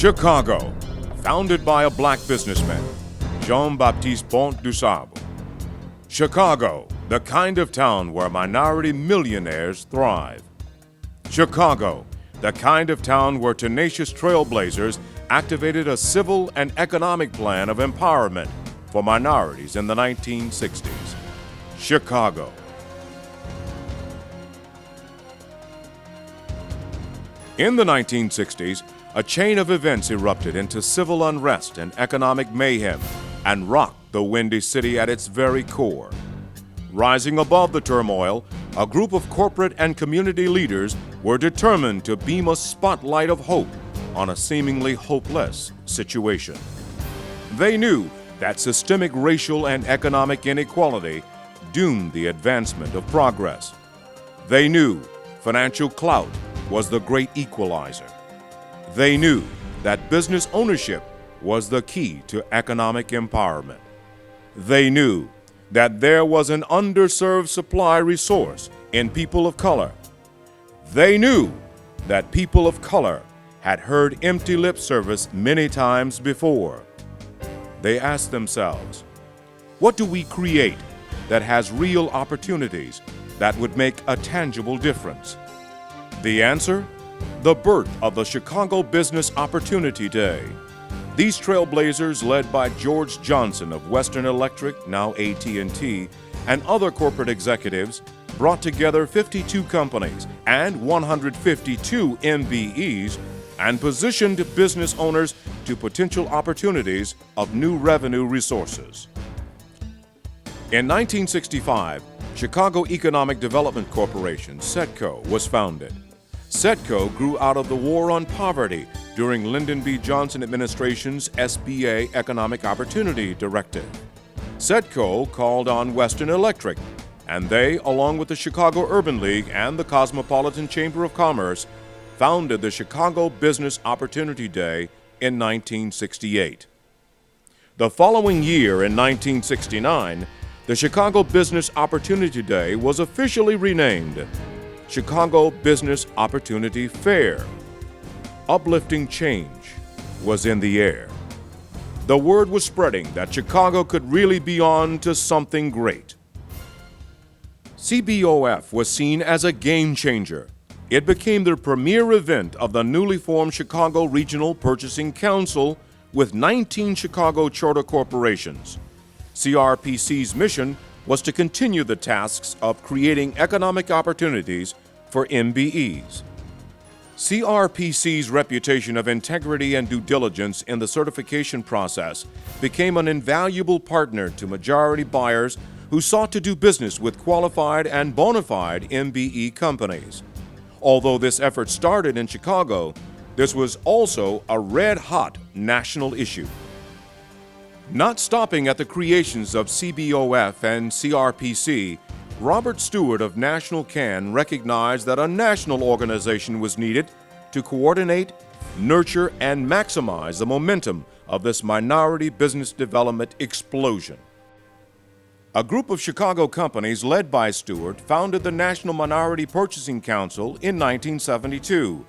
Chicago, founded by a black businessman, Jean-Baptiste Pont du Sable. Chicago, the kind of town where minority millionaires thrive. Chicago, the kind of town where tenacious trailblazers activated a civil and economic plan of empowerment for minorities in the 1960s. Chicago. In the 1960s, a chain of events erupted into civil unrest and economic mayhem and rocked the Windy City at its very core. Rising above the turmoil, a group of corporate and community leaders were determined to beam a spotlight of hope on a seemingly hopeless situation. They knew that systemic racial and economic inequality doomed the advancement of progress. They knew financial clout was the great equalizer. They knew that business ownership was the key to economic empowerment. They knew that there was an underserved supply resource in people of color. They knew that people of color had heard empty lip service many times before. They asked themselves, what do we create that has real opportunities that would make a tangible difference? The answer? The birth of the Chicago Business Opportunity Day. These trailblazers, led by George Johnson of Western Electric, now AT&T, and other corporate executives, brought together 52 companies and 152 MBEs and positioned business owners to potential opportunities of new revenue resources. In 1965, Chicago Economic Development Corporation, CEDCO, was founded. CEDCO grew out of the War on Poverty during Lyndon B. Johnson administration's SBA Economic Opportunity Directive. CEDCO called on Western Electric, and they, along with the Chicago Urban League and the Cosmopolitan Chamber of Commerce, founded the Chicago Business Opportunity Day in 1968. The following year, in 1969, the Chicago Business Opportunity Day was officially renamed Chicago Business Opportunity Fair. Uplifting change was in the air. The word was spreading that Chicago could really be on to something great. CBOF was seen as a game changer. It became the premier event of the newly formed Chicago Regional Purchasing Council with 19 Chicago charter corporations. CRPC's mission was to continue the tasks of creating economic opportunities for MBEs. CRPC's reputation of integrity and due diligence in the certification process became an invaluable partner to majority buyers who sought to do business with qualified and bona fide MBE companies. Although this effort started in Chicago, this was also a red-hot national issue. Not stopping at the creations of CBOF and CRPC, Robert Stewart of National Can recognized that a national organization was needed to coordinate, nurture, and maximize the momentum of this minority business development explosion. A group of Chicago companies led by Stewart founded the National Minority Purchasing Council in 1972.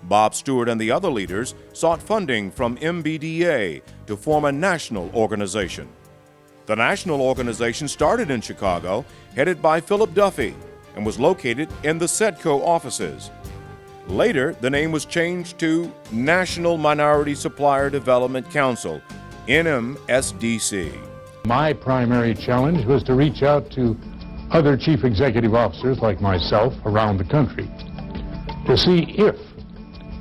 Bob Stewart and the other leaders sought funding from MBDA to form a national organization. The national organization started in Chicago, headed by Philip Duffy, and was located in the CEDCO offices. Later, the name was changed to National Minority Supplier Development Council, NMSDC. My primary challenge was to reach out to other chief executive officers like myself around the country to see if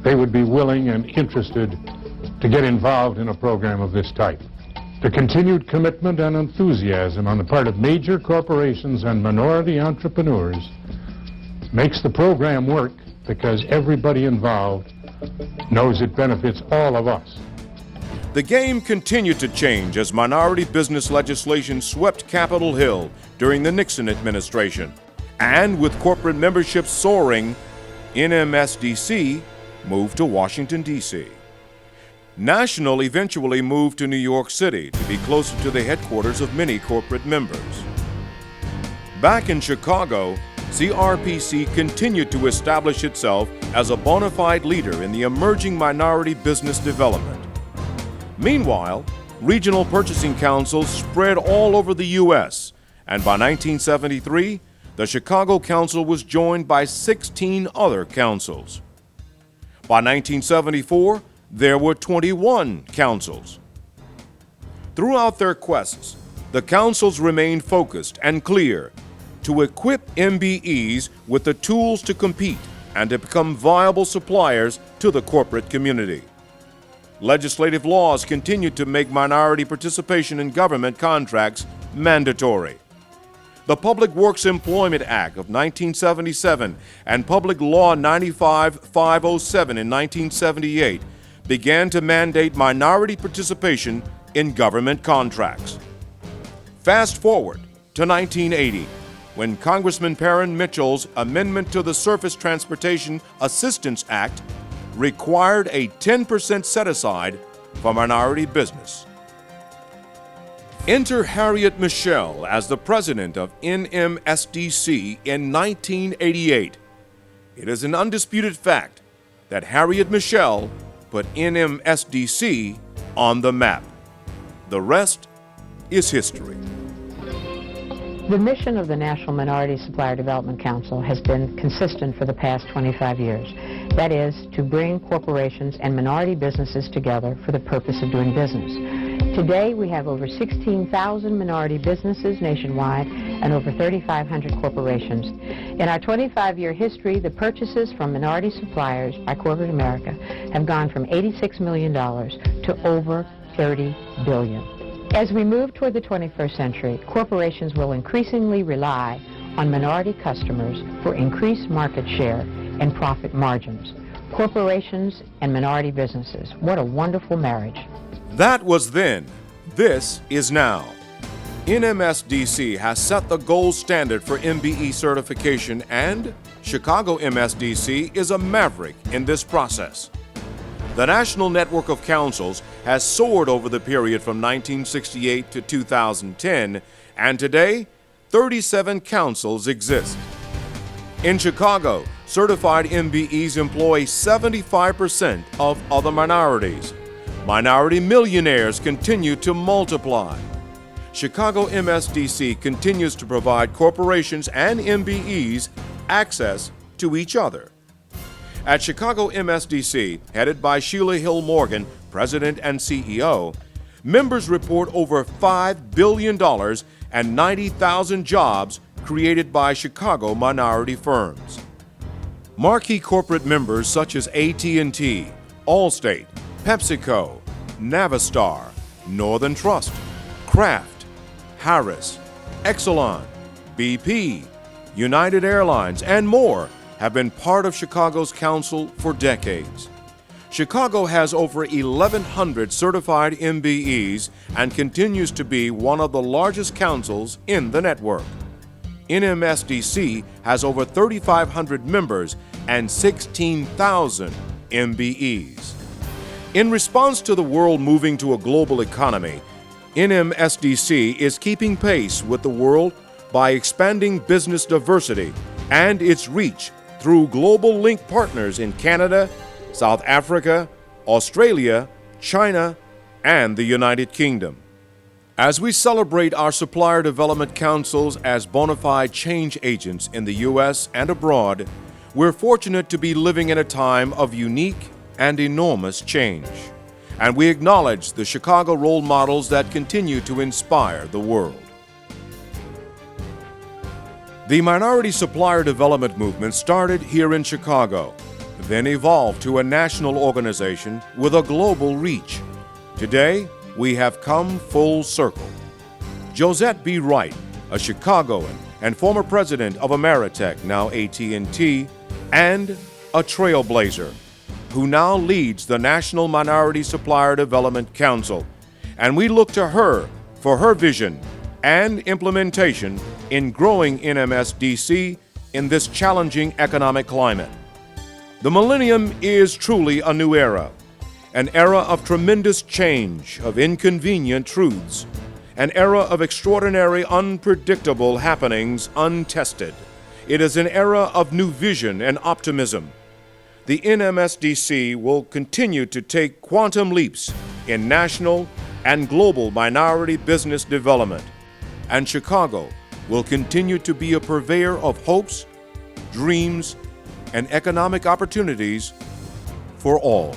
they would be willing and interested to get involved in a program of this type. The continued commitment and enthusiasm on the part of major corporations and minority entrepreneurs makes the program work because everybody involved knows it benefits all of us. The game continued to change as minority business legislation swept Capitol Hill during the Nixon administration. And with corporate membership soaring, NMSDC moved to Washington, D.C. National eventually moved to New York City to be closer to the headquarters of many corporate members. Back in Chicago, CRPC continued to establish itself as a bona fide leader in the emerging minority business development. Meanwhile, regional purchasing councils spread all over the U.S., and by 1973, the Chicago Council was joined by 16 other councils. By 1974, there were 21 councils. Throughout their quests, the councils remained focused and clear to equip MBEs with the tools to compete and to become viable suppliers to the corporate community. Legislative laws continued to make minority participation in government contracts mandatory. The Public Works Employment Act of 1977 and Public Law 95-507 in 1978 began to mandate minority participation in government contracts. Fast forward to 1980, when Congressman Perrin Mitchell's amendment to the Surface Transportation Assistance Act required a 10% set-aside for minority business. Enter Harriet Michelle as the president of NMSDC in 1988. It is an undisputed fact that Harriet Michelle put NMSDC on the map. The rest is history. The mission of the National Minority Supplier Development Council has been consistent for the past 25 years. That is, to bring corporations and minority businesses together for the purpose of doing business. Today, we have over 16,000 minority businesses nationwide and over 3,500 corporations. In our 25-year history, the purchases from minority suppliers by corporate America have gone from $86 million to over $30 billion. As we move toward the 21st century, corporations will increasingly rely on minority customers for increased market share and profit margins. Corporations and minority businesses, what a wonderful marriage. That was then. This is now. NMSDC has set the gold standard for MBE certification, and ChicagoMSDC is a maverick in this process. The national network of councils has soared over the period from 1968 to 2010, and today, 37 councils exist. In Chicago, certified MBEs employ 75% of other minorities. Minority millionaires continue to multiply. ChicagoMSDC continues to provide corporations and MBEs access to each other. At ChicagoMSDC, headed by Sheila Hill Morgan, President and CEO, members report over $5 billion and 90,000 jobs created by Chicago minority firms. Marquee corporate members such as AT&T, Allstate, PepsiCo, Navistar, Northern Trust, Kraft, Harris, Exelon, BP, United Airlines, and more have been part of Chicago's council for decades. Chicago has over 1,100 certified MBEs and continues to be one of the largest councils in the network. NMSDC has over 3,500 members and 16,000 MBEs. In response to the world moving to a global economy, NMSDC is keeping pace with the world by expanding business diversity and its reach through global link partners in Canada, South Africa, Australia, China, and the United Kingdom. As we celebrate our supplier development councils as bona fide change agents in the U.S. and abroad, we're fortunate to be living in a time of unique and enormous change. And we acknowledge the Chicago role models that continue to inspire the world. The minority supplier development movement started here in Chicago, then evolved to a national organization with a global reach. Today, we have come full circle. Josette B. Wright, a Chicagoan and former president of Ameritech, now AT&T, and a trailblazer, who now leads the National Minority Supplier Development Council, and we look to her for her vision and implementation in growing NMSDC in this challenging economic climate. The millennium is truly a new era, an era of tremendous change, of inconvenient truths, an era of extraordinary, unpredictable happenings untested. It is an era of new vision and optimism. The NMSDC will continue to take quantum leaps in national and global minority business development, and Chicago will continue to be a purveyor of hopes, dreams, and economic opportunities for all.